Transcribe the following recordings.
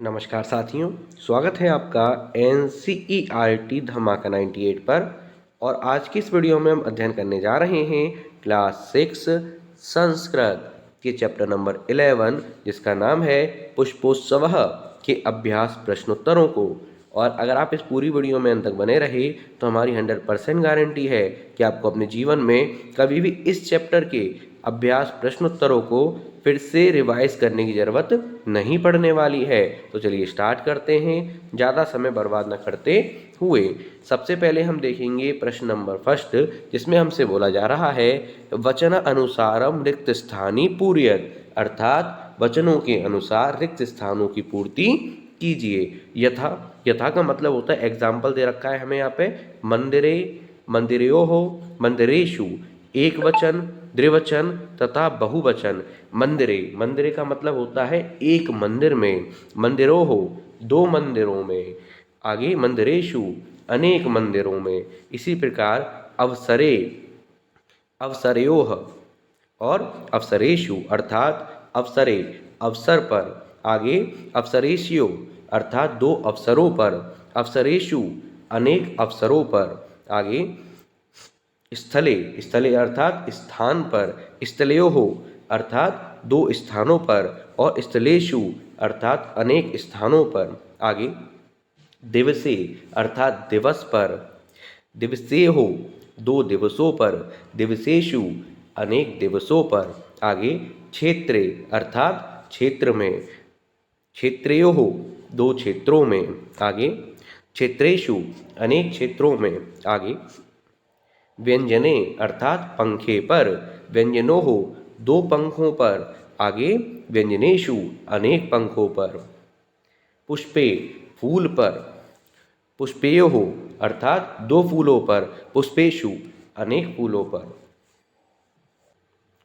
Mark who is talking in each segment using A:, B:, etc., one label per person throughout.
A: नमस्कार साथियों, स्वागत है आपका एन धमाका 98 पर। और आज की इस वीडियो में हम अध्ययन करने जा रहे हैं क्लास 6 संस्कृत के चैप्टर नंबर 11, जिसका नाम है पुष्पोत्सवः के अभ्यास प्रश्नोत्तरों को। और अगर आप इस पूरी वीडियो में अंत तक बने रहे तो हमारी 100% गारंटी है कि आपको अपने जीवन में कभी भी इस चैप्टर के अभ्यास प्रश्नोत्तरों को फिर से रिवाइज करने की ज़रूरत नहीं पड़ने वाली है। तो चलिए स्टार्ट करते हैं, ज़्यादा समय बर्बाद न करते हुए। सबसे पहले हम देखेंगे प्रश्न नंबर फर्स्ट, जिसमें हमसे बोला जा रहा है वचन अनुसारम रिक्त स्थानी पूर्यत, अर्थात वचनों के अनुसार रिक्त स्थानों की पूर्ति कीजिए। यथा, यथा का मतलब होता है एग्जाम्पल दे रखा है हमें यहाँ पे मंदिरे, मंदिरयोः, मंदिरेषु, एक वचन, द्विवचन तथा बहुवचन। मंदिरे, मंदिरे का मतलब होता है एक मंदिर में, मंदिरोः, दो मंदिरों में, आगे मंदिरेषु, अनेक मंदिरों में। इसी प्रकार अवसरे, अवसरयोः और अवसरेषु अर्थात अवसरे, अवसर पर, आगे अवसरेष्यो अर्थात दो अवसरों पर, अवसरेषु अनेक अवसरों पर, आगे स्थले, स्थले अर्थात स्थान पर, स्थलयोः अर्थात दो स्थानों पर, और स्थलेषु अर्थात अनेक स्थानों पर, आगे दिवसे अर्थात दिवस पर, दिवसेहो दो दिवसों पर, दिवसेषु अनेक दिवसों पर, आगे क्षेत्रे अर्थात क्षेत्र में, क्षेत्रयोः दो क्षेत्रों में, आगे क्षेत्रेषु अनेक क्षेत्रों में, आगे व्यंजने अर्थात पंखे पर, व्यंजनोः दो पंखों पर, आगे व्यंजनेषु अनेक पंखों पर, पुष्पे फूल पर, पुष्पेयोः अर्थात दो फूलों पर, पुष्पेषु अनेक फूलों पर।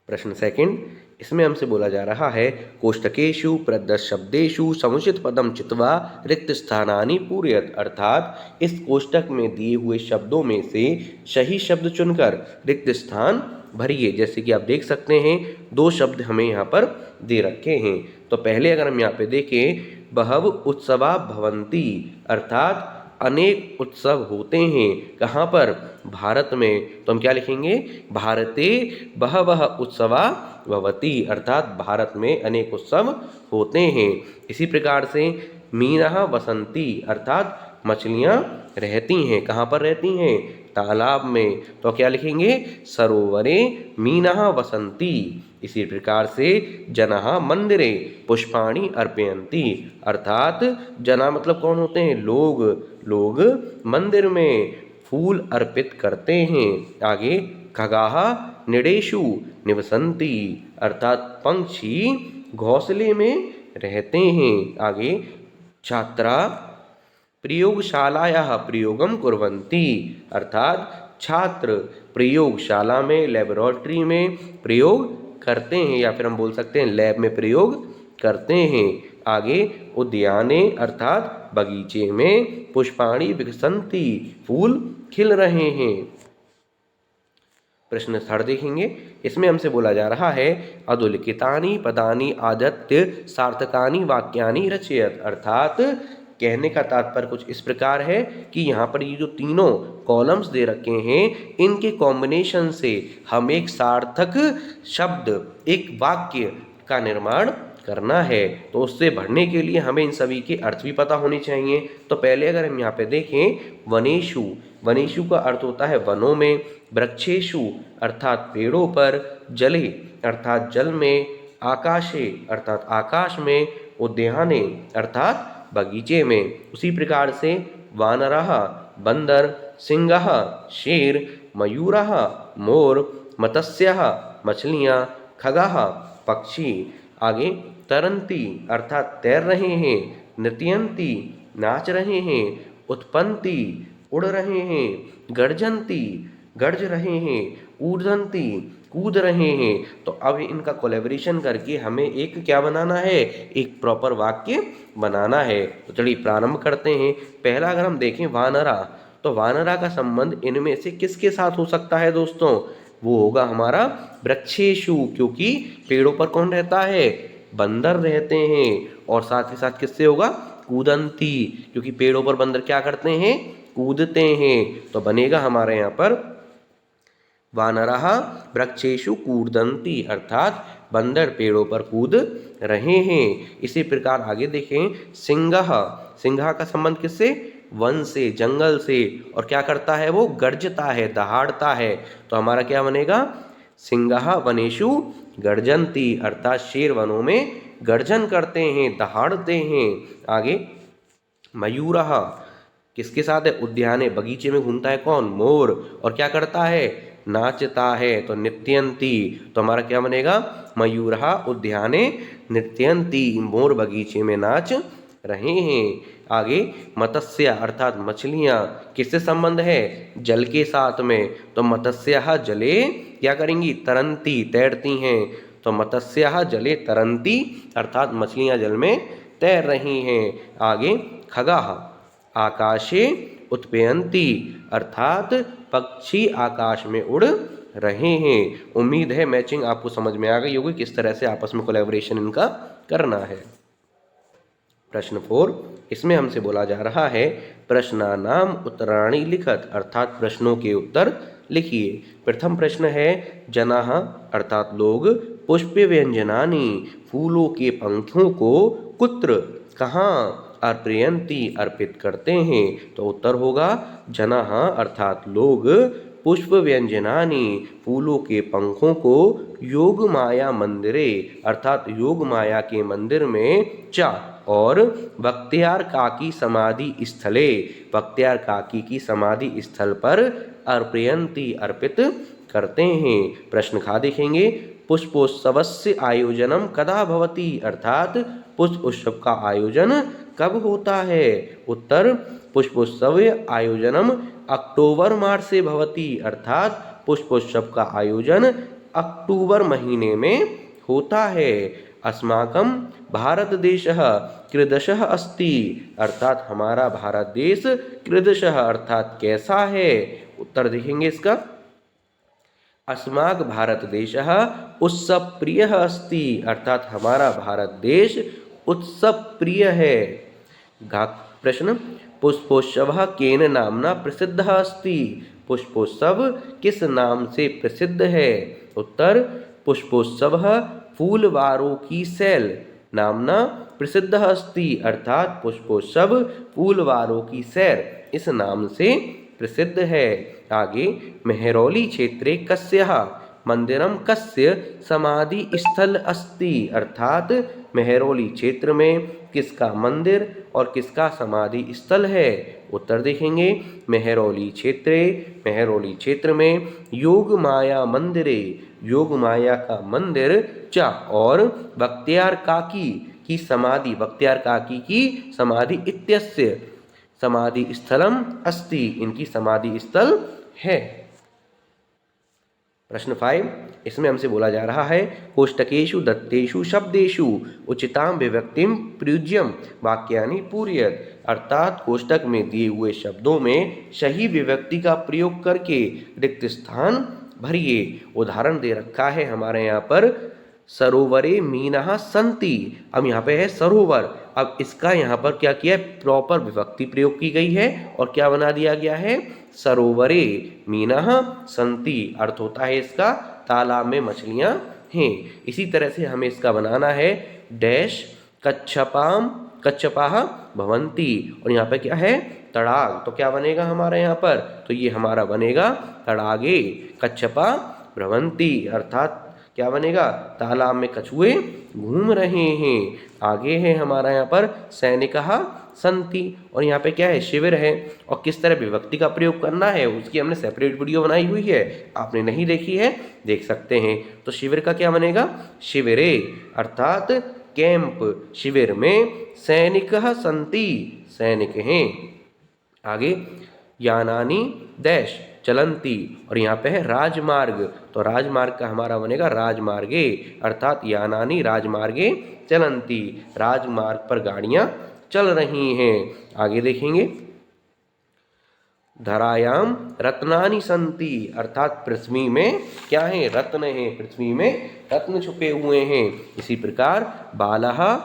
A: प्रश्न सेकंड, इसमें हमसे बोला जा रहा है कोष्टकेषु प्रदत्त शब्देषु समुचित पदम चित्वा रिक्त स्थानानि पूरयत, अर्थात इस कोष्टक में दिए हुए शब्दों में से सही शब्द चुनकर रिक्त स्थान भरिए। जैसे कि आप देख सकते हैं दो शब्द हमें यहाँ पर दे रखे हैं। तो पहले अगर हम यहाँ पे देखें, बहव उत्सवा भवन्ति, अर्थात अनेक उत्सव होते हैं। कहाँ पर? भारत में। तो हम क्या लिखेंगे? भारते बहवः उत्सवा भवति, अर्थात भारत में अनेक उत्सव होते हैं। इसी प्रकार से मीनः वसन्ति, अर्थात मछलियाँ रहती हैं। कहाँ पर रहती हैं? तालाब में। तो क्या लिखेंगे? सरोवरे मीनः वसन्ति। इसी प्रकार से जनः मंदिरे पुष्पाणि अर्पयन्ति, अर्थात जना मतलब कौन होते हैं? लोग, लोग मंदिर में फूल अर्पित करते हैं। आगे खगाः निडेषु निवसन्ति, अर्थात पंछी घोंसले में रहते हैं। आगे छात्रा प्रयोगशालायाः प्रयोगम कुर्वन्ति, अर्थात छात्र प्रयोगशाला में, लैबोरेटरी में प्रयोग करते हैं, या फिर हम बोल सकते हैं लैब में प्रयोग करते हैं। आगे उद्याने अर्थात बगीचे में, पुष्पाणि विकसन्ति, फूल खिल रहे हैं। प्रश्न थर्ड देखेंगे, इसमें हमसे बोला जा रहा है अधोलिखितानि पदानि आदत्य सार्थकानि वाक्यानि रचयत, अर्थात कहने का तात्पर्य कुछ इस प्रकार है कि यहाँ पर ये जो तीनों कॉलम्स दे रखे हैं, इनके कॉम्बिनेशन से हम एक सार्थक शब्द, एक वाक्य का निर्माण करना है। तो उससे भरने के लिए हमें इन सभी के अर्थ भी पता होने चाहिए। तो पहले अगर हम यहाँ पे देखें, वनेषु, वनेषु का अर्थ होता है वनों में, वृक्षेषु अर्थात पेड़ों पर, जले अर्थात जल में, आकाशे अर्थात आकाश में, उद्याने अर्थात बगीचे में। उसी प्रकार से वानरः बंदर, सिंहः शेर, मयूरः मोर, मत्स्यः मछलियाँ, खगः पक्षी। आगे तरन्ति अर्थात तैर रहे हैं, नृत्यन्ति नाच रहे हैं, उत्पन्ति उड़ रहे हैं, गर्जन्ति गर्ज रहे हैं, ऊर्धन्ति कूद रहे हैं। तो अब इनका कोलैबोरेशन करके हमें एक क्या बनाना है? एक प्रॉपर वाक्य बनाना है। तो चलिए प्रारंभ करते हैं। पहला अगर हम देखें वानरा, तो वानरा का संबंध इनमें से किसके साथ हो सकता है दोस्तों? वो होगा हमारा वृक्षेषु, क्योंकि पेड़ों पर कौन रहता है? बंदर रहते हैं। और साथ ही साथ किससे होगा? कूदंती, क्योंकि पेड़ों पर बंदर क्या करते हैं? कूदते हैं। तो बनेगा हमारे यहाँ पर वानरः वृक्षेषु कूर्दन्ति, अर्थात बंदर पेड़ों पर कूद रहे हैं। इसी प्रकार आगे देखें, सिंहः, सिंह का संबंध किससे? वन से, जंगल से। और क्या करता है? वो गर्जता है, दहाड़ता है। तो हमारा क्या बनेगा? सिंहः वनेषु गर्जन्ति, अर्थात शेर वनों में गर्जन करते हैं, दहाड़ते हैं। आगे मयूरः, किसके साथ है? उद्याने, बगीचे में घूमता है कौन? मोर। और क्या करता है? नाचता है। तो नृत्यंती, तो हमारा क्या बनेगा? मयूरः उद्याने नृत्यंती, मोर बगीचे में नाच रहे हैं। आगे मत्स्य, अर्थात मछलियाँ, किससे संबंध है? जल के साथ में। तो मत्स्यः जले क्या करेंगी? तरंती, तैरती हैं। तो मत्स्यः जले तरंती, अर्थात मछलियाँ जल में तैर रही हैं। आगे खगः, आकाशे उत्पयंती, अर्थात पक्षी आकाश में उड़ रहे हैं। उम्मीद है मैचिंग आपको समझ में आ गई होगी, किस तरह से आपस में कोलैबोरेशन इनका करना है। प्रश्न 4, इसमें हमसे बोला जा रहा है प्रश्नानाम उत्तराणि लिखत, अर्थात प्रश्नों के उत्तर लिखिए। प्रथम प्रश्न है जनाः, अर्थात लोग, पुष्प व्यंजनानि, फूलों के पंखों को, कुत्र, कहाँ, अर्पयन्ति, अर्पित करते हैं। तो उत्तर होगा जनाः, अर्थात लोग, पुष्प व्यंजनानि, फूलों के पंखों को, योग माया मंदिरे, अर्थात योग माया के मंदिर में, चा, और बख्तियार काकी समाधि स्थले, बख्तियार काकी की समाधि स्थल पर, अर्पयन्ति, अर्पित करते हैं। प्रश्न खा देखेंगे, पुष्पोत्सवस्य आयोजनम कदा भवति, अर्थात पुष्प उत्सव का आयोजन कब होता है। उत्तर पुष्पोत्सव आयोजनम अक्टूबर माह से भवति, अर्थात पुष्पोत्सव का आयोजन अक्टूबर महीने में होता है। अस्माकं भारत देशः कीदृशः अस्ति, अर्थात हमारा भारत देश कीदृशः, अर्थात कैसा है। उत्तर देखेंगे इसका, अस्माक भारत देशः उत्सव प्रियः अस्ति, अर्थात हमारा भारत देश उत्सव प्रिय है। प्रश्न, पुष्पोत्सवः केन नामना प्रसिद्धः अस्ति, पुष्पोत्सव किस नाम से प्रसिद्ध है। उत्तर पुष्पोत्सवः फूलवारों की सैल नामना प्रसिद्धः अस्ति, अर्थात पुष्पोत्सव फूलवारों की सैर इस नाम से प्रसिद्ध है। आगे मेहरौली क्षेत्रे कस्यः मंदिरम कस्य समाधि स्थल अस्ति, अर्थात मेहरौली क्षेत्र में किसका मंदिर और किसका समाधि स्थल है। उत्तर देखेंगे, मेहरौली क्षेत्र में योग माया मंदिरे, योग माया का मंदिर, चा, और बख्तियार काकी की समाधि, बख्तियार काकी की समाधि इत्यस्य समाधि स्थलम अस्ति, इनकी समाधि स्थल है। प्रश्न 5, इसमें हमसे बोला जा रहा है कोष्टकेषु दत्तेषु शब्देषु उचितां विभक्तिं प्रयुज्यं वाक्यानि पूरयत, अर्थात कोष्टक में दिए हुए शब्दों में सही विभक्ति का प्रयोग करके रिक्त स्थान भरिए। उदाहरण दे रखा है हमारे यहाँ पर, सरोवरे मीनः सन्ति, अब यहाँ पे है सरोवर, अब इसका यहाँ पर क्या किया है, प्रॉपर विभक्ति प्रयोग की गई है और क्या बना दिया गया है, सरोवरे मीनः सन्ति, अर्थ होता है इसका तालाब में मछलियाँ हैं। इसी तरह से हमें इसका बनाना है डैश कच्छपाः भवन्ति, और यहाँ पे क्या है, तड़ाग, तो क्या बनेगा हमारे यहाँ पर, तो ये हमारा बनेगा तड़ागे कच्छपा भ्रवन्ति, अर्थात क्या बनेगा, तालाब में कछुए घूम रहे हैं। आगे है हमारा यहाँ पर सैनिकः सन्ति, और यहाँ पे क्या है, शिविर है, और किस तरह विभक्ति का प्रयोग करना है उसकी हमने सेपरेट वीडियो बनाई हुई है, आपने नहीं देखी है देख सकते हैं। तो शिविर का क्या बनेगा, शिविरे, अर्थात कैंप, शिविर में सैनिकः सन्ति, सैनिक हैं। आगे यानानि डैश चलंती, और यहाँ पे है राजमार्ग, तो राजमार्ग का हमारा बनेगा राजमार्गे, अर्थात यानानि राजमार्गे चलंती, राजमार्ग पर गाड़ियाँ चल रही हैं। आगे देखेंगे धरायाम रत्नानि संति, अर्थात पृथ्वी में क्या है, रत्न है, पृथ्वी में रत्न छुपे हुए हैं। इसी प्रकार बालः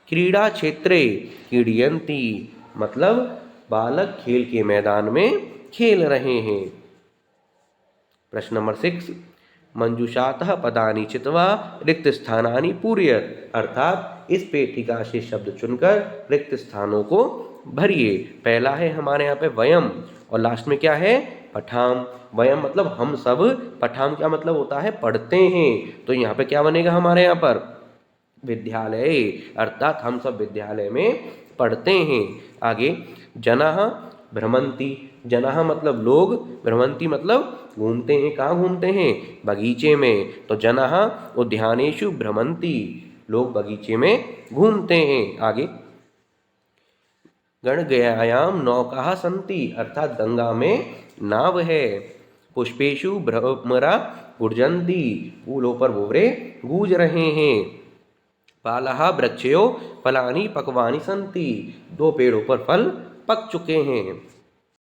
A: क्रीड़ा क्षेत्रे क्रीडयन्ति, मतलब बालक खेल के मैदान में खेल रहे हैं। प्रश्न नंबर 6, मंजूषातः पदानि चित्वा रिक्त स्थानानि पूरयत, अर्थात इस पेटिका से शब्द चुनकर रिक्त स्थानों को भरिए। पहला है हमारे यहाँ पे वयम, और लास्ट में क्या है, पठाम। वयम मतलब हम सब, पठाम क्या मतलब होता है, पढ़ते हैं। तो यहाँ पे क्या बनेगा हमारे यहाँ पर, विद्यालय, अर्थात हम सब विद्यालय में पढ़ते हैं। आगे जनाः भ्रमंती, जनाः मतलब लोग, भ्रमंती मतलब घूमते हैं। कहाँ घूमते हैं, बगीचे में। तो जनाः उद्यानेषु भ्रमंती, लोग बगीचे में घूमते हैं। आगे गणगयायाम नौकाः सन्ति, अर्थात गंगा में नाव है। पुष्पेषु भ्रमरा गुर्जन्ति, फूलों पर भंवरे गूंज रहे हैं। बालः वृक्षयो फलानि पक्वानि सन्ति, दो पेड़ों पर फल पक चुके हैं।